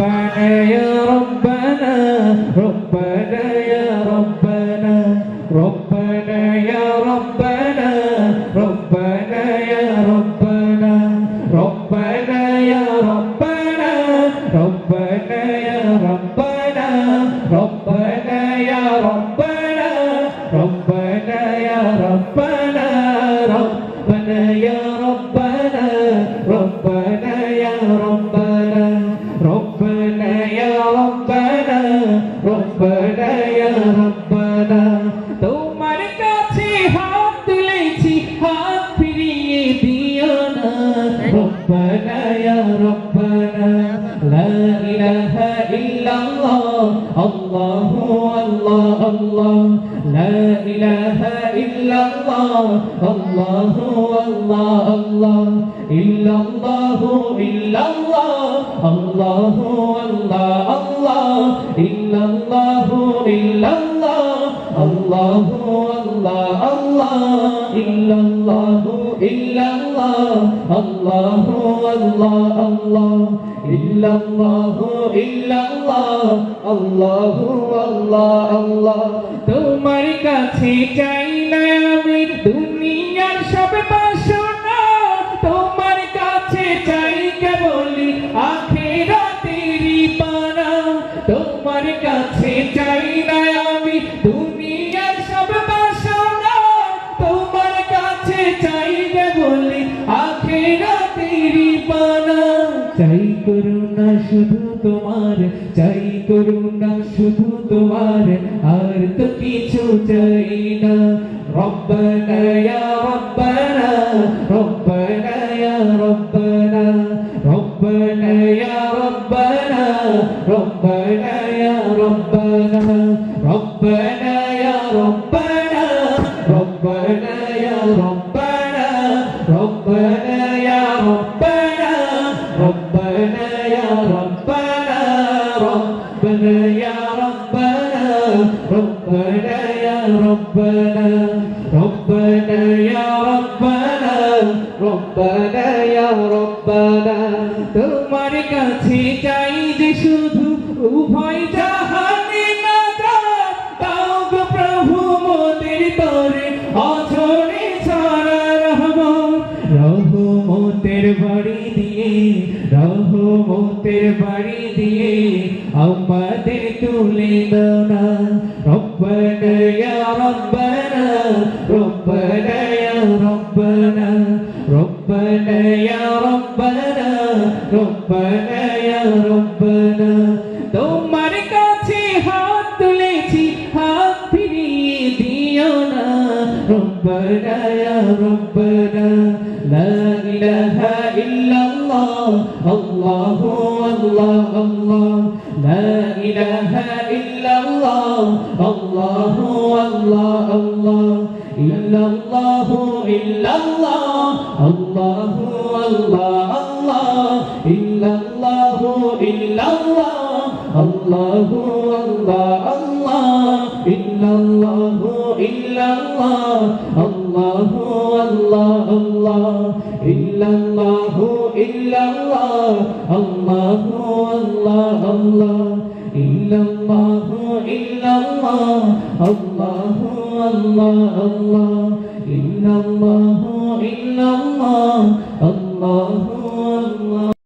ربنا يا ربنا ربنا يا ربنا ربنا يا ربنا ربنا يا ربنا ربنا يا ربنا ربنا يا ربنا ربنا يا ربنا ربنا يا ربنا ربنا يا ربنا ربنا يا ربنا ربنا يا ربنا ربنا يا ربنا তোমার কাছে হাত তুলেছি হাত ফিরিয়ে দিও না রব্বানা ইয়া রব্বানা লা ইলাহা ইল্লাল্লাহ আল্লাহু আল্লাহ আল্লাহ লা ইলাহা ইল্লাল্লাহ আল্লাহু আল্লাহ আল্লাহ ইল্লাল্লাহু ইল্লাল্লাহ আল্লাহু আল্লাহ আল্লাহ ইল্লাল্লাহু ইল্লাল্লাহ আল্লাহু আল্লাহ আল্লাহ ইল্লাল্লাহু ইল্লাল্লাহ আল্লাহু আল্লাহ আল্লাহ ইল্লাল্লাহু ইল্লাল্লাহ আল্লাহু আল্লাহ আল্লাহ তোমার কাছে চাই না আমি দুনিয়ার সব বাসনা তোমার কাছে চাই কেবলই আখিরাতেরই পানা তোমার কাছে চাই না আমি দুনিয়ার সব বাসনা তোমার কাছে চাই কেবলই আখিরাতেরই পানা চাই করুণা শুধু তোমার চাই করুণা শুধু তোমার আর তো কিছু চাই না রব্বানা ইয়া রব্বানা রব্বানা ইয়া রব্বানা রব্বানা ইয়া রব্বানা রব্বানা ইয়া রব্বানা রব্বানা ইয়া রব্বানা রব্বানা ইয়া রব্বানা রব্বানা ইয়া রব্বানা ربنا يا ربنا ربنا يا ربنا ربنا يا ربنا ربنا يا ربنا ربنا يا ربنا তোমার কাছে চাই যে শুধু উভয় জাহানে না দাও গো প্রভু মোদের তরে অঝরে ছাড়া রহমতের বাড়ি দিয়ে রহমতের বাড়ি দিয়ে আমাদের তুলে দাও না রব্বানা ইয়া রব্বানা রব্বানা ইয়া রব্বানা রব্বানা ইয়া রব্বানা রব্বানা ইয়া রব্বানা তোমার কাছে হাত তুলেছি হাত ফিরিয়ে দিও না রব্বানা ইয়া রব্বানা لا إله إلا الله الله الله الله لا إله إلا الله الله الله الله إلا الله إلا الله الله الله الله إلا الله إلا الله الله الله الله إلا الله إلا الله الله الله الله إلا الله إلا الله الله الله الله إلا الله إلا الله الله الله الله إلا الله إلا الله الله الله